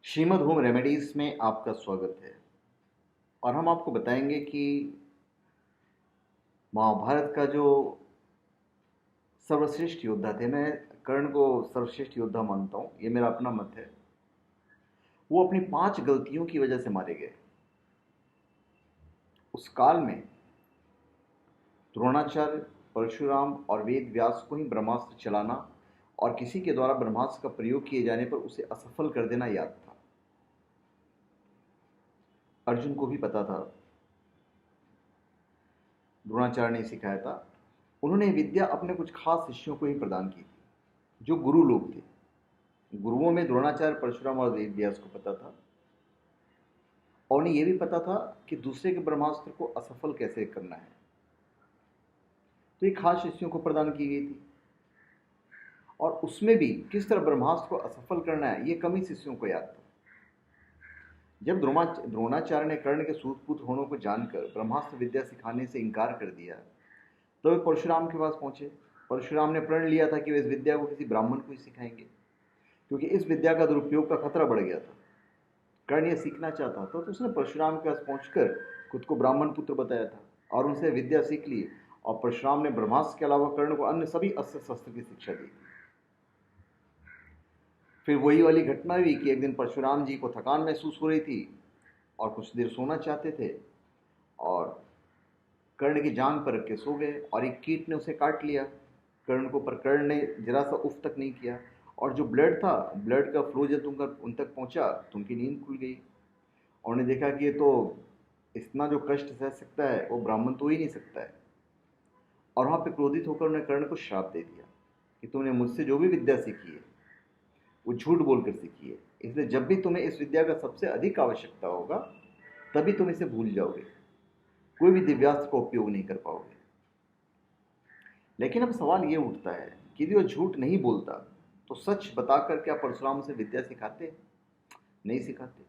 Shrimad home remedies में आपका स्वागत है। और हम आपको बताएंगे कि महाभारत का जो सर्वश्रेष्ठ योद्धा थे, मैं कर्ण को सर्वश्रेष्ठ योद्धा मानता हूँ, ये मेरा अपना मत है। वो अपनी 5 गलतियों की वजह से मारे गए। उस काल में द्रोणाचार्य, परशुराम और वेद व्यास को ही ब्रह्मास्त्र चलाना और किसी के द्वारा ब्रह्मास्त्र का प्रयोग किए जाने पर उसे असफल कर देना याद था। अर्जुन को भी पता था, द्रोणाचार्य ने सिखाया था। उन्होंने विद्या अपने कुछ खास शिष्यों को ही प्रदान की थी, जो गुरु लोग थे। गुरुओं में द्रोणाचार्य, परशुराम और वेद व्यास को पता था, और उन्हें यह भी पता था कि दूसरे के ब्रह्मास्त्र को असफल कैसे करना है। तो ये खास शिष्यों को प्रदान की गई थी, और उसमें भी किस तरह ब्रह्मास्त्र को असफल करना है ये कम ही शिष्यों को याद था। जब द्रोणाचार्य ने कर्ण के सूत पुत्र होने को जानकर ब्रह्मास्त्र विद्या सिखाने से इनकार कर दिया, तो वे परशुराम के पास पहुंचे। परशुराम ने प्रण लिया था कि वे इस विद्या को किसी ब्राह्मण को ही सिखाएंगे, क्योंकि इस विद्या का दुरुपयोग का खतरा बढ़ गया था। कर्ण यह सीखना चाहता था, तो उसने परशुराम के पास पहुंचकर खुद को ब्राह्मण पुत्र बताया था और उनसे विद्या सीख ली। और परशुराम ने ब्रह्मास्त्र के अलावा कर्ण को अन्य सभी अस्त्र शस्त्र की शिक्षा दी। फिर वही वाली घटना हुई कि एक दिन परशुराम जी को थकान महसूस हो रही थी और कुछ देर सोना चाहते थे, और कर्ण की जांघ पर रख के सो गए और एक कीट ने उसे काट लिया कर्ण को। पर कर्ण ने जरा सा उफ तक नहीं किया, और जो ब्लड था, ब्लड का फ्लो जब उन तक पहुंचा तो उनकी नींद खुल गई। और उन्हें देखा कि ये तो इतना जो कष्ट सह सकता है वो ब्राह्मण तो ही नहीं सकता है। और वहां पे क्रोधित होकर उन्हें कर्ण को श्राप दे दिया कि तुमने मुझसे जो भी विद्या सीखी है वो झूठ बोलकर सीखी है, इसलिए जब भी तुम्हें इस विद्या का सबसे अधिक आवश्यकता होगा तभी तुम इसे भूल जाओगे, कोई भी दिव्यास्त्र का उपयोग नहीं कर पाओगे। लेकिन अब सवाल ये उठता है कि यदि वो झूठ नहीं बोलता तो सच बताकर क्या परशुराम से विद्या सिखाते? नहीं सिखाते।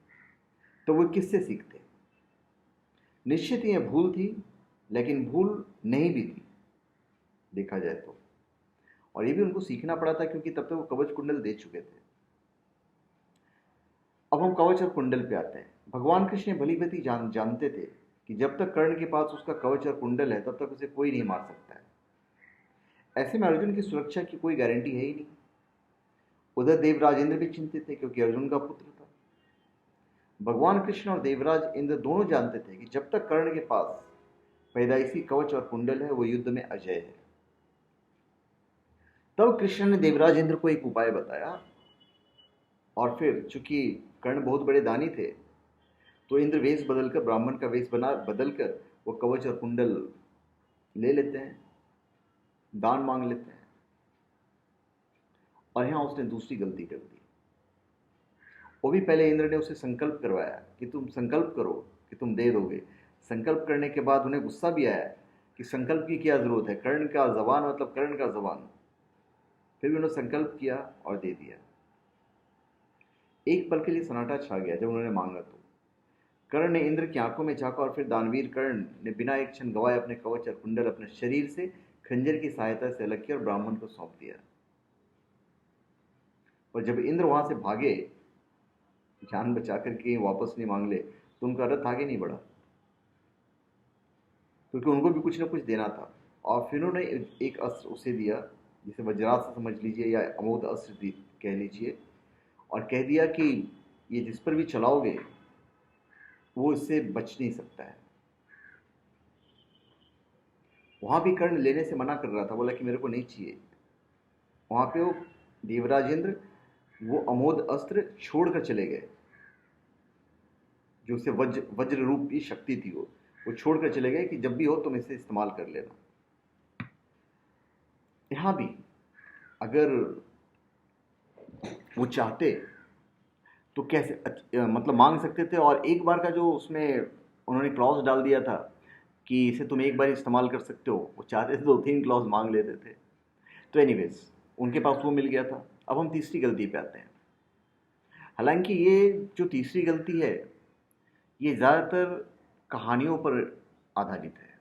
तो वो किससे सीखते? निश्चित ही यह भूल थी, लेकिन भूल नहीं भी थी देखा जाए तो। और ये भी उनको सीखना पड़ा था, क्योंकि तब तक वो कवच कुंडल दे चुके थे। अब हम कवच और कुंडल पे आते हैं। भगवान कृष्ण भली भांति जानते थे कि जब तक कर्ण के पास उसका कवच और कुंडल है तब तक उसे कोई नहीं मार सकता है। ऐसे में अर्जुन की सुरक्षा की कोई गारंटी है ही नहीं। उधर देवराज इंद्र भी चिंतित थे, क्योंकि अर्जुन का पुत्र था। भगवान कृष्ण और देवराज इंद्र दोनों जानते थे कि जब तक कर्ण के पास पैदाइशी कवच और कुंडल है वो युद्ध में अजय है। तब कृष्ण ने देवराज इंद्र को एक उपाय बताया, और फिर चूंकि कर्ण बहुत बड़े दानी थे तो इंद्र वेश बदलकर, ब्राह्मण का वेश बदलकर वो कवच और कुंडल ले लेते हैं, दान मांग लेते हैं। और यहां उसने दूसरी गलती कर दी। वो भी पहले इंद्र ने उसे संकल्प करवाया कि तुम संकल्प करो कि तुम दे दोगे। संकल्प करने के बाद उन्हें गुस्सा भी आया कि संकल्प की क्या जरूरत है, कर्ण का जबान मतलब कर्ण का जबान। फिर भी उन्होंने संकल्प किया और दे दिया। एक पल के लिए सन्नाटा छा गया जब उन्होंने मांगा तो। कर्ण ने इंद्र की आंखों में झांका, और फिर दानवीर कर्ण ने बिना एक क्षण गवाए अपने कवच और कुंडल अपने शरीर से खंजर की सहायता से अलग किया और ब्राह्मण को सौंप दिया। और जब इंद्र वहां से भागे, जान बचा करके वापस नहीं मांग ले, तो उनका रथ आगे नहीं बढ़ा, क्योंकि उनको भी कुछ ना कुछ देना था। और फिर उन्होंने एक अस्त्र उसे दिया, जिसे वज्रास्त्र समझ लीजिए या अमोघ अस्त्र कह लीजिए, और कह दिया कि ये जिस पर भी चलाओगे वो इससे बच नहीं सकता है। वहां भी कर्ण लेने से मना कर रहा था, बोला कि मेरे को नहीं चाहिए। वहां पे वो देवराजेंद्र वो अमोघ अस्त्र छोड़कर चले गए, जो उसे वज्र रूप की शक्ति थी, वो छोड़कर चले गए कि जब भी हो तुम इसे इस्तेमाल कर लेना। यहां भी अगर वो चाहते तो कैसे मतलब मांग सकते थे। और एक बार का जो उसमें उन्होंने क्लॉज डाल दिया था कि इसे तुम एक बार इस्तेमाल कर सकते हो, वो चाहते थे 2-3 क्लॉज मांग लेते थे। तो एनीवेज उनके पास वो मिल गया था। अब हम तीसरी गलती पे आते हैं। हालांकि ये जो तीसरी गलती है ये ज़्यादातर कहानियों पर आधारित है।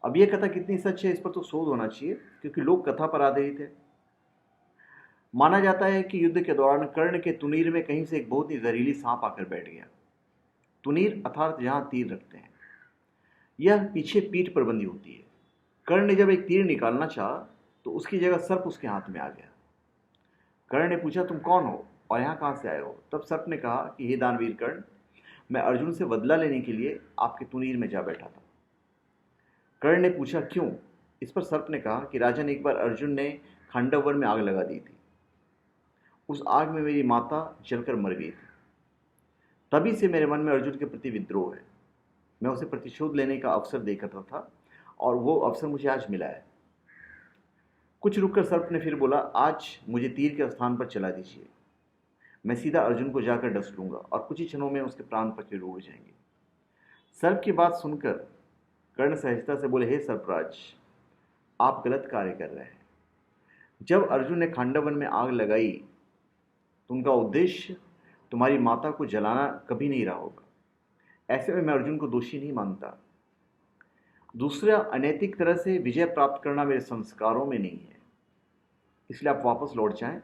अब ये कथा कितनी सच है इस पर तो शोध होना चाहिए, क्योंकि लोग कथा पर आधारित है। माना जाता है कि युद्ध के दौरान कर्ण के तुनीर में कहीं से एक बहुत ही जहरीली सांप आकर बैठ गया। तुनीर अर्थात जहां तीर रखते हैं, यह पीछे पीठ पर बंधी होती है। कर्ण ने जब एक तीर निकालना चाहा तो उसकी जगह सर्प उसके हाथ में आ गया। कर्ण ने पूछा, तुम कौन हो और यहाँ कहाँ से आए हो? तब सर्प ने कहा कि हे दानवीर कर्ण, मैं अर्जुन से बदला लेने के लिए आपके तुनीर में जा बैठा था। कर्ण ने पूछा, क्यों? इस पर सर्प ने कहा कि राजन, एक बार अर्जुन ने खांडव वन में आग लगा दी थी। उस आग में मेरी माता जलकर मर गई थी। तभी से मेरे मन में अर्जुन के प्रति विद्रोह है। मैं उसे प्रतिशोध लेने का अवसर देख रहा था और वो अवसर मुझे आज मिला है। कुछ रुककर सर्प ने फिर बोला, आज मुझे तीर के स्थान पर चला दीजिए। मैं सीधा अर्जुन को जाकर डस लूंगा और कुछ ही क्षणों में उसके प्राण पखेरु उड़ जाएंगे। सर्प की बात सुनकर कर्ण सहजता से बोले, हे सर्पराज, आप गलत कार्य कर रहे हैं। जब अर्जुन ने खांडव वन में आग लगाई तो उनका उद्देश्य तुम्हारी माता को जलाना कभी नहीं रहा होगा। ऐसे में मैं अर्जुन को दोषी नहीं मानता। दूसरा, अनैतिक तरह से विजय प्राप्त करना मेरे संस्कारों में नहीं है। इसलिए आप वापस लौट जाएं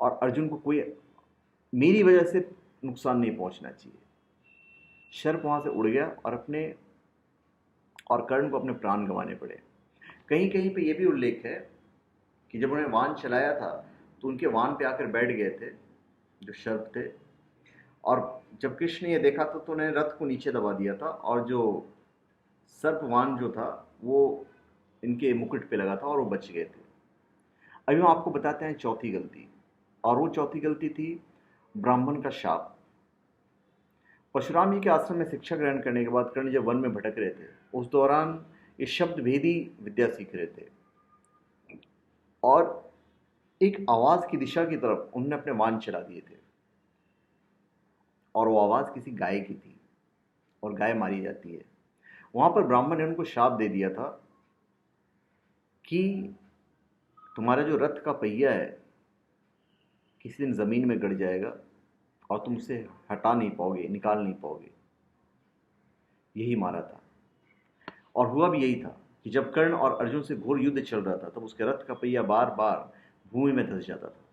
और अर्जुन को कोई मेरी वजह से नुकसान नहीं पहुंचना चाहिए। सर्प वहां से उड़ गया और कर्ण को अपने प्राण गंवाने पड़े। कहीं कहीं पे यह भी उल्लेख है कि जब उन्होंने वान चलाया था तो उनके वान पे आकर बैठ गए थे जो सर्प थे, और जब कृष्ण ने यह देखा तो उन्होंने रथ को नीचे दबा दिया था और जो सर्पवान जो था वो इनके मुकुट पे लगा था और वो बच गए थे। अभी हम आपको बताते हैं चौथी गलती, और वो चौथी गलती थी ब्राह्मण का शाप। परशुराम जी के आश्रम में शिक्षा ग्रहण करने के बाद कर्ण जब वन में भटक रहे थे, उस दौरान ये शब्द भेदी विद्या सीख रहे थे और एक आवाज की दिशा की तरफ उन्होंने अपने वाण चला दिए थे, और वो आवाज किसी गाय की थी और गाय मारी जाती है। वहां पर ब्राह्मण ने उनको शाप दे दिया था कि तुम्हारा जो रथ का पहिया है किसी दिन जमीन में गड़ जाएगा और तुम उसे हटा नहीं पाओगे, निकाल नहीं पाओगे। यही मारा था, और हुआ भी यही था कि जब कर्ण और अर्जुन से घोर युद्ध चल रहा था तब उसके रथ का पहिया बार बार भूमि में धंस जाता था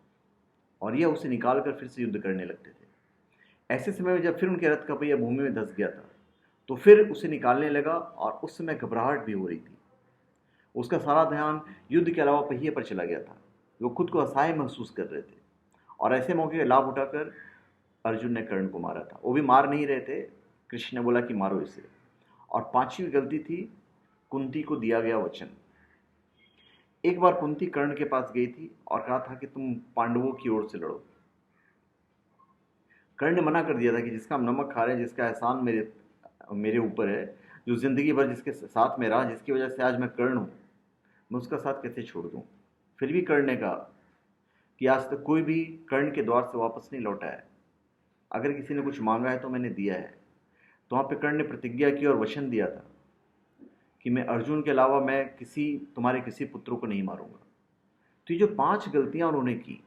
और यह उसे निकालकर फिर से युद्ध करने लगते थे। ऐसे समय में जब फिर उनके रथ का पहिया भूमि में धंस गया था तो फिर उसे निकालने लगा, और उस समय घबराहट भी हो रही थी। उसका सारा ध्यान युद्ध के अलावा पहिए पर चला गया था। वो खुद को असहाय महसूस कर रहे थे, और ऐसे मौके का लाभ उठाकर अर्जुन ने कर्ण को मारा था। वो भी मार नहीं रहे थे, कृष्ण ने बोला कि मारो इसे। और पांचवी गलती थी कुंती को दिया गया वचन। एक बार कुंती कर्ण के पास गई थी और कहा था कि तुम पांडवों की ओर से लड़ो। कर्ण ने मना कर दिया था कि जिसका हम नमक खा रहे हैं, जिसका एहसान मेरे ऊपर है, जो जिंदगी भर जिसके साथ में रहा, जिसकी वजह से आज मैं कर्ण हूं, मैं उसका साथ कैसे छोड़ दूं। फिर भी कर्ण ने कहा कि आज तक कोई भी कर्ण के द्वार से वापस नहीं लौटा है। अगर किसी ने कुछ मांगा है तो मैंने दिया है। तो वहां पे कर्ण ने प्रतिज्ञा की और वचन दिया था कि मैं अर्जुन के अलावा मैं तुम्हारे किसी पुत्र को नहीं मारूंगा। तो ये जो 5 गलतियां उन्होंने की,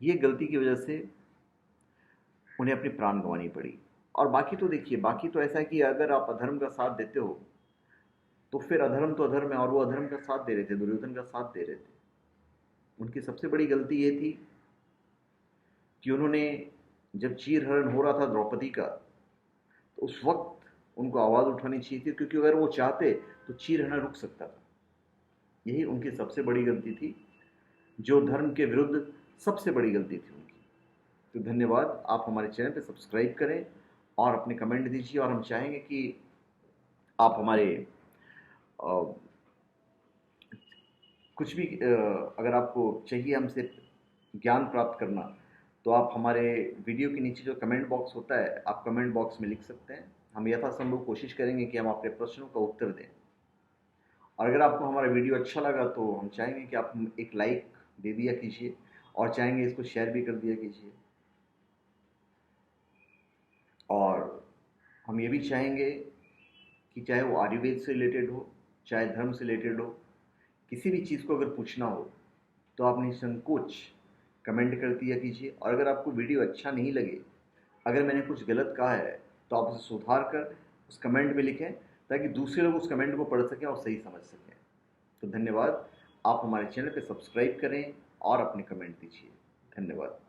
ये गलती की वजह से उन्हें अपनी प्राण गंवानी पड़ी। और बाकी तो देखिए, बाकी तो ऐसा है कि अगर आप अधर्म का साथ देते हो तो फिर अधर्म तो अधर्म है, और वो अधर्म का साथ दे रहे थे, दुर्योधन का साथ दे रहे थे। उनकी सबसे बड़ी गलती ये थी कि उन्होंने जब चीरहरण हो रहा था द्रौपदी का, तो उस वक्त उनको आवाज उठानी चाहिए थी, क्योंकि अगर वो चाहते तो चीरहरण रुक सकता था। यही उनकी सबसे बड़ी गलती थी, जो धर्म के विरुद्ध सबसे बड़ी गलती थी उनकी। तो धन्यवाद। आप हमारे चैनल पे सब्सक्राइब करें और अपने कमेंट दीजिए, और हम चाहेंगे कि आप हमारे कुछ भी अगर आपको चाहिए हमसे ज्ञान प्राप्त करना, तो आप हमारे वीडियो के नीचे जो कमेंट बॉक्स होता है, आप कमेंट बॉक्स में लिख सकते हैं। हम यथासंभव कोशिश करेंगे कि हम आपके प्रश्नों का उत्तर दें। और अगर आपको हमारा वीडियो अच्छा लगा तो हम चाहेंगे कि आप एक लाइक दे दिया कीजिए, और चाहेंगे इसको शेयर भी कर दिया कीजिए। और हम ये भी चाहेंगे कि चाहे वो आयुर्वेद से रिलेटेड हो, चाहे धर्म से रिलेटेड हो, किसी भी चीज़ को अगर पूछना हो तो आप निसंकोच कमेंट कर दिया कीजिए। और अगर आपको वीडियो अच्छा नहीं लगे, अगर मैंने कुछ गलत कहा है, तो आप उसे सुधार कर उस कमेंट में लिखें, ताकि दूसरे लोग उस कमेंट को पढ़ सकें और सही समझ सकें। तो धन्यवाद। आप हमारे चैनल पे सब्सक्राइब करें, और अपने कमेंट दीजिए। धन्यवाद।